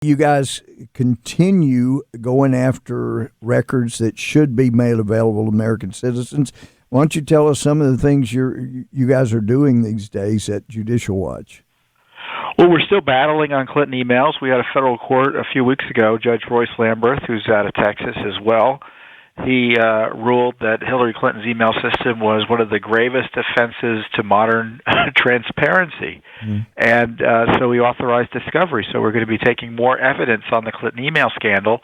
You guys continue going after records that should be made available to American citizens. Why don't you tell us some of the things you guys are doing these days at Judicial Watch? Well, we're still battling on Clinton emails. We had a federal court a few weeks ago, Judge Royce Lamberth, who's out of Texas as well. He ruled that Hillary Clinton's email system was one of the gravest offenses to modern transparency. And so he authorized discovery. So we're going to be taking more evidence on the Clinton email scandal.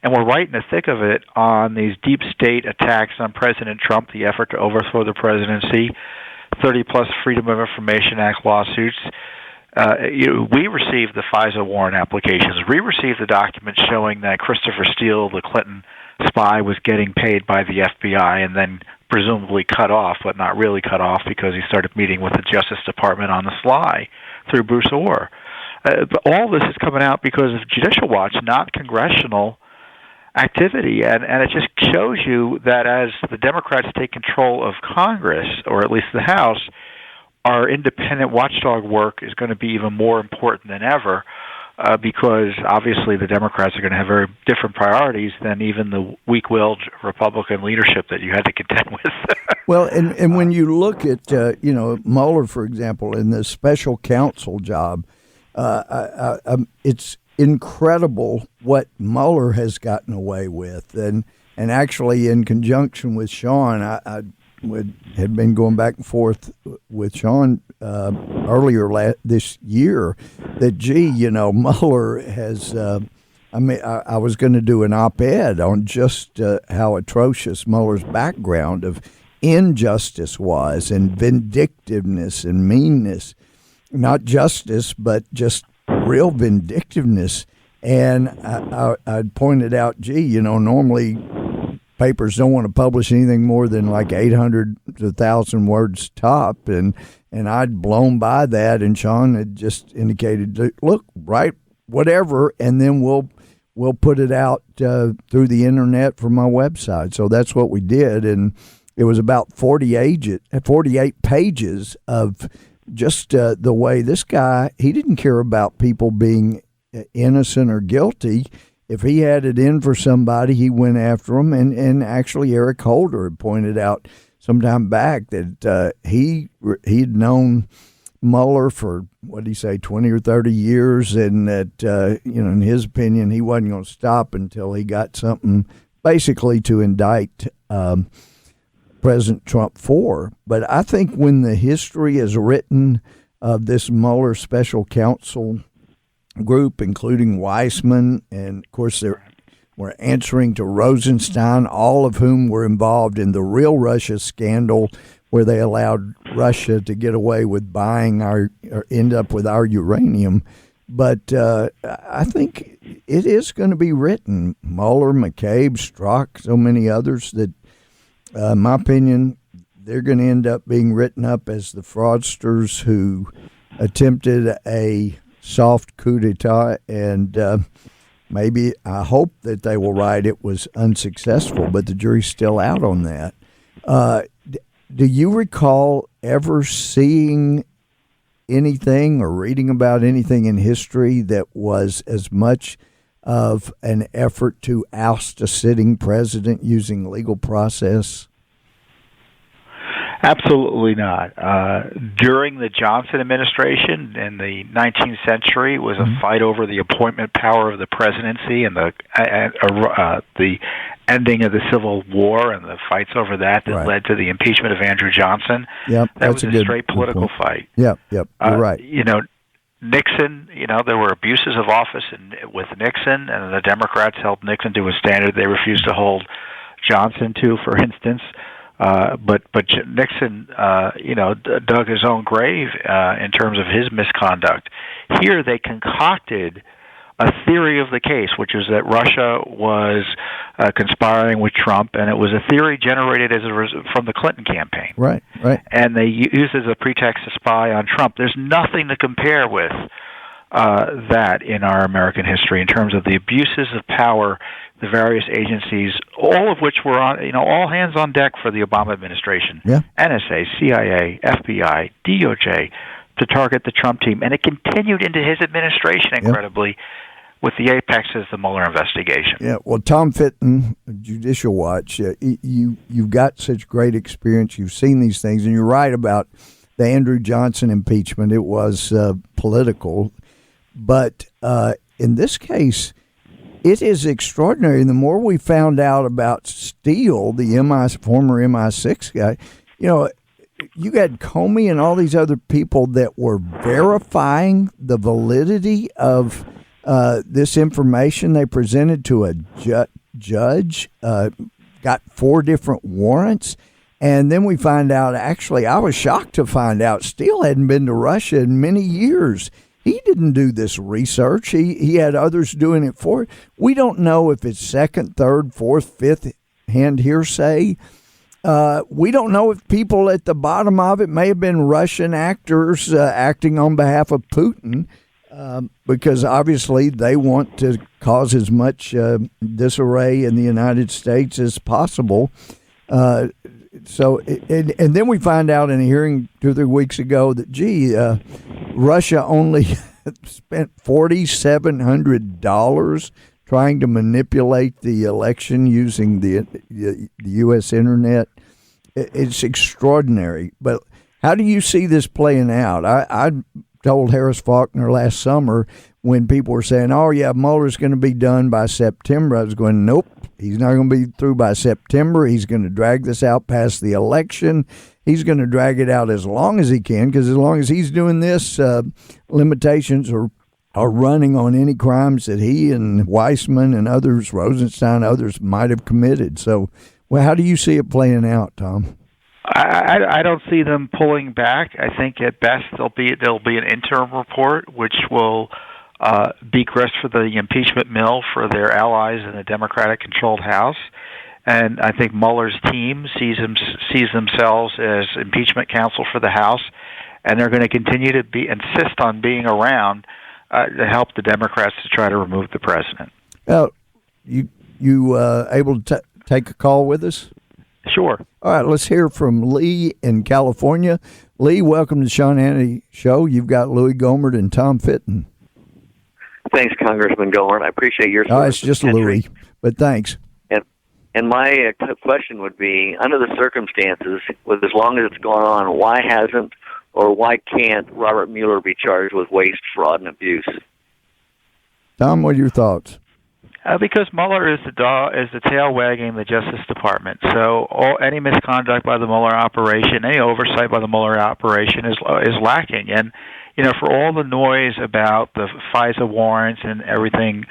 And we're right in the thick of it on these deep state attacks on President Trump, the effort to overthrow the presidency, 30-plus Freedom of Information Act lawsuits. We received the FISA warrant applications. We received the documents showing that Christopher Steele, the Clinton spy, was getting paid by the FBI and then presumably cut off, but not really cut off because he started meeting with the Justice Department on the sly through Bruce Orr. But all this is coming out because of Judicial Watch, not congressional activity. And it just shows you that as the Democrats take control of Congress, or at least the House, our independent watchdog work is going to be even more important than ever. Because obviously the Democrats are going to have very different priorities than even the weak-willed Republican leadership that you had to contend with. Well, and when you look at, Mueller, for example, in the special counsel job, it's incredible what Mueller has gotten away with. And actually, in conjunction with Sean, I had been going back and forth with Sean earlier this year that, Mueller has, I was going to do an op-ed on just how atrocious Mueller's background of injustice was and vindictiveness and meanness, not justice, but just real vindictiveness. And I pointed out, normally papers don't want to publish anything more than like 800 to 1,000 words top, and I'd blown by that, and Sean had just indicated, look, write whatever, and then we'll put it out through the internet from my website. So that's what we did, and it was about 48 pages of just the way this guy, he didn't care about people being innocent or guilty. If he had it in for somebody, he went after them. And actually, Eric Holder had pointed out some time back that he'd known Mueller for, 20 or 30 years, and that, in his opinion, he wasn't going to stop until he got something basically to indict President Trump for. But I think when the history is written of this Mueller special counsel group, including Weissman, and of course we're answering to Rosenstein, all of whom were involved in the real Russia scandal, where they allowed Russia to get away with buying or end up with our uranium. But I think it is going to be written. Mueller, McCabe, Strzok, so many others that, in my opinion, they're going to end up being written up as the fraudsters who attempted a soft coup d'etat, and maybe I hope that they will write it was unsuccessful, but the jury's still out on that. Do you recall ever seeing anything or reading about anything in history that was as much of an effort to oust a sitting president using legal process? Absolutely not. During the Johnson administration in the 19th century, it was a fight over the appointment power of the presidency and the ending of the Civil War and the fights over that led to the impeachment of Andrew Johnson. Yep, that was a straight political fight. Yep, you're right. Nixon, there were abuses of office with Nixon, and the Democrats held Nixon to a standard they refused to hold Johnson to, for instance. But Nixon, dug his own grave in terms of his misconduct. Here they concocted a theory of the case, which is that Russia was conspiring with Trump, and it was a theory generated from the Clinton campaign. Right. And they used it as a pretext to spy on Trump. There's nothing to compare with that in our American history in terms of the abuses of power, the various agencies, all of which were on, all hands on deck for the Obama administration. Yeah. NSA, CIA, FBI, DOJ, to target the Trump team. And it continued into his administration, incredibly. with the apex is the Mueller investigation. Yeah, well, Tom Fitton, Judicial Watch, you've got such great experience. You've seen these things, and you're right about the Andrew Johnson impeachment. It was political, but in this case, it is extraordinary. And the more we found out about Steele, the former MI6 guy, you got Comey and all these other people that were verifying the validity of this information they presented to a judge, got 4 different warrants. And then we find out, actually, I was shocked to find out Steele hadn't been to Russia in many years. He didn't do this research. He had others doing it for it. We don't know if it's second, third, fourth, fifth hand hearsay. We don't know if people at the bottom of it may have been Russian actors acting on behalf of Putin, because obviously they want to cause as much disarray in the United States as possible. So, and then we find out in a hearing 2 or 3 weeks ago that, Russia only spent $4,700 trying to manipulate the election using the U.S. internet. It's extraordinary. But how do you see this playing out? I told Harris Faulkner last summer when people were saying, oh, yeah, Mueller's going to be done by September. I was going, nope, he's not going to be through by September. He's going to drag this out past the election. He's going to drag it out as long as he can, because as long as he's doing this, limitations are running on any crimes that he and Weissman and others, Rosenstein, others might have committed. So, well, how do you see it playing out, Tom? I don't see them pulling back. I think at best there'll be an interim report which will be grist for the impeachment mill for their allies in the Democratic-controlled House. And I think Mueller's team sees themselves as impeachment counsel for the House, and they're going to continue to insist on being around to help the Democrats to try to remove the president. You able to take a call with us? Sure. All right, let's hear from Lee in California. Lee, welcome to Sean Hannity Show. You've got Louis Gohmert and Tom Fitton. Thanks, Congressman Gohmert. I appreciate your support. It's just Louis, but thanks. And my question would be, under the circumstances, with as long as it's gone on, why hasn't or why can't Robert Mueller be charged with waste, fraud, and abuse? Tom, what are your thoughts? Because Mueller is the tail wagging the Justice Department. So any misconduct by the Mueller operation, any oversight by the Mueller operation is lacking. And for all the noise about the FISA warrants and everything,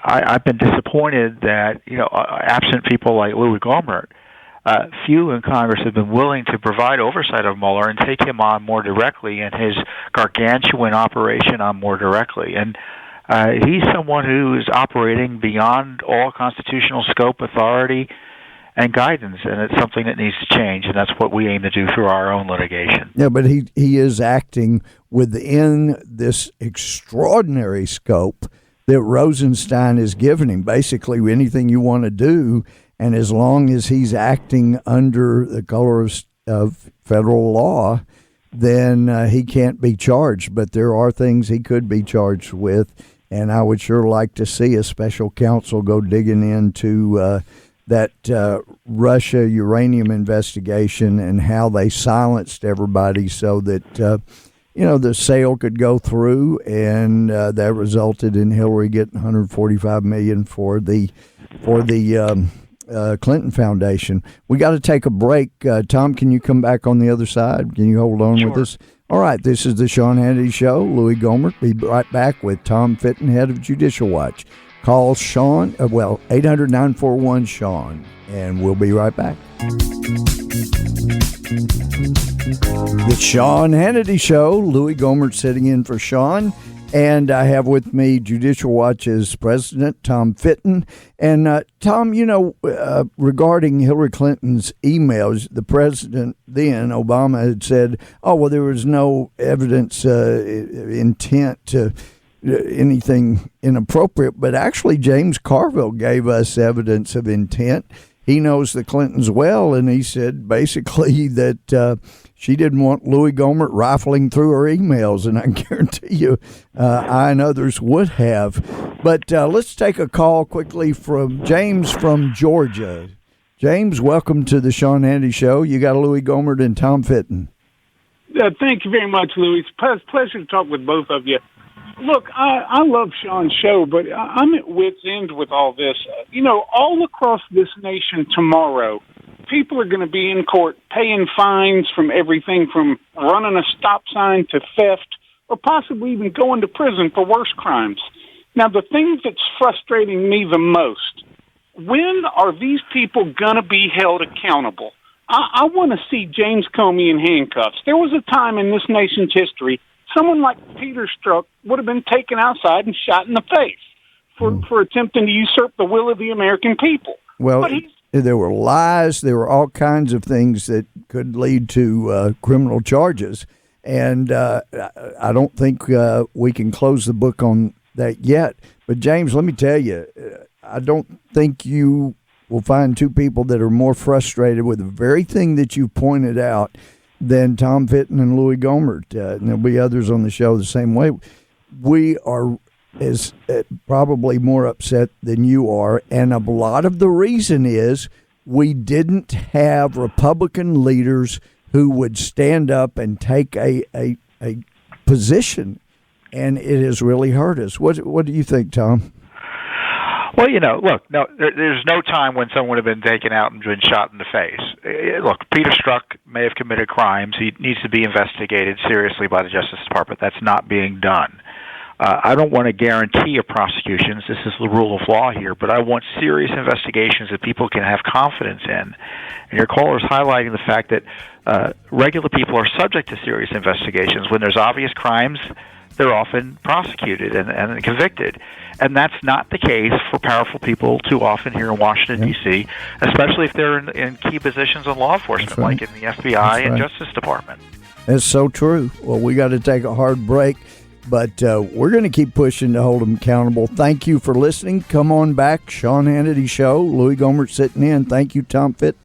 I've been disappointed that absent people like Louis Gohmert, few in Congress have been willing to provide oversight of Mueller and take him on more directly and his gargantuan operation on more directly. And he's someone who is operating beyond all constitutional scope, authority, and guidance, and it's something that needs to change, and that's what we aim to do through our own litigation. Yeah, but he is acting within this extraordinary scope that Rosenstein has given him. Basically, anything you want to do, and as long as he's acting under the color of federal law, then he can't be charged. But there are things he could be charged with, and I would sure like to see a special counsel go digging into that Russia uranium investigation and how they silenced everybody so that the sale could go through, and that resulted in Hillary getting $145 million for the Clinton Foundation. We got to take a break. Tom, can you come back on the other side? Can you hold on with us? All right, this is the Sean Hannity Show. Louis Gohmert. Be right back with Tom Fitton, head of Judicial Watch. Call Sean, 800-941-SEAN, and we'll be right back. The Sean Hannity Show. Louis Gohmert sitting in for Sean. And I have with me Judicial Watch's president, Tom Fitton. And Tom, regarding Hillary Clinton's emails, the president then, Obama, had said, oh, well, there was no evidence, intent to anything inappropriate. But actually, James Carville gave us evidence of intent. he knows the Clintons well, and he said basically that she didn't want Louis Gohmert rifling through her emails, and I guarantee you I and others would have. But let's take a call quickly from James from Georgia. James, welcome to the Sean Hannity Show. You got Louis Gohmert and Tom Fitton. Thank you very much, Louis. Pleasure to talk with both of you. Look, I love Sean's show, but I'm at wit's end with all this. All across this nation tomorrow, people are going to be in court paying fines from everything from running a stop sign to theft, or possibly even going to prison for worse crimes. Now, the thing that's frustrating me the most, when are these people going to be held accountable? I want to see James Comey in handcuffs. There was a time in this nation's history, someone like Peter Strzok would have been taken outside and shot in the face for attempting to usurp the will of the American people. Well, there were lies. There were all kinds of things that could lead to criminal charges. And I don't think we can close the book on that yet. But, James, let me tell you, I don't think you will find two people that are more frustrated with the very thing that you pointed out than Tom Fitton and Louis Gohmert. And there'll be others on the show the same way. We are as probably more upset than you are, and a lot of the reason is we didn't have Republican leaders who would stand up and take a position, and it has really hurt us. What do you think, Tom? Well, look, no, there's no time when someone would have been taken out and been shot in the face. Look, Peter Strzok may have committed crimes. He needs to be investigated seriously by the Justice Department. That's not being done. I don't want to guarantee a prosecution. This is the rule of law here, but I want serious investigations that people can have confidence in. And your caller is highlighting the fact that regular people are subject to serious investigations. When there's obvious crimes, they're often prosecuted and convicted. And that's not the case for powerful people too often here in Washington, D.C., especially if they're in key positions in law enforcement, right, like in the FBI and Justice Department. That's so true. Well, we got to take a hard break, but we're going to keep pushing to hold them accountable. Thank you for listening. Come on back. Sean Hannity Show. Louis Gohmert sitting in. Thank you, Tom Fitton.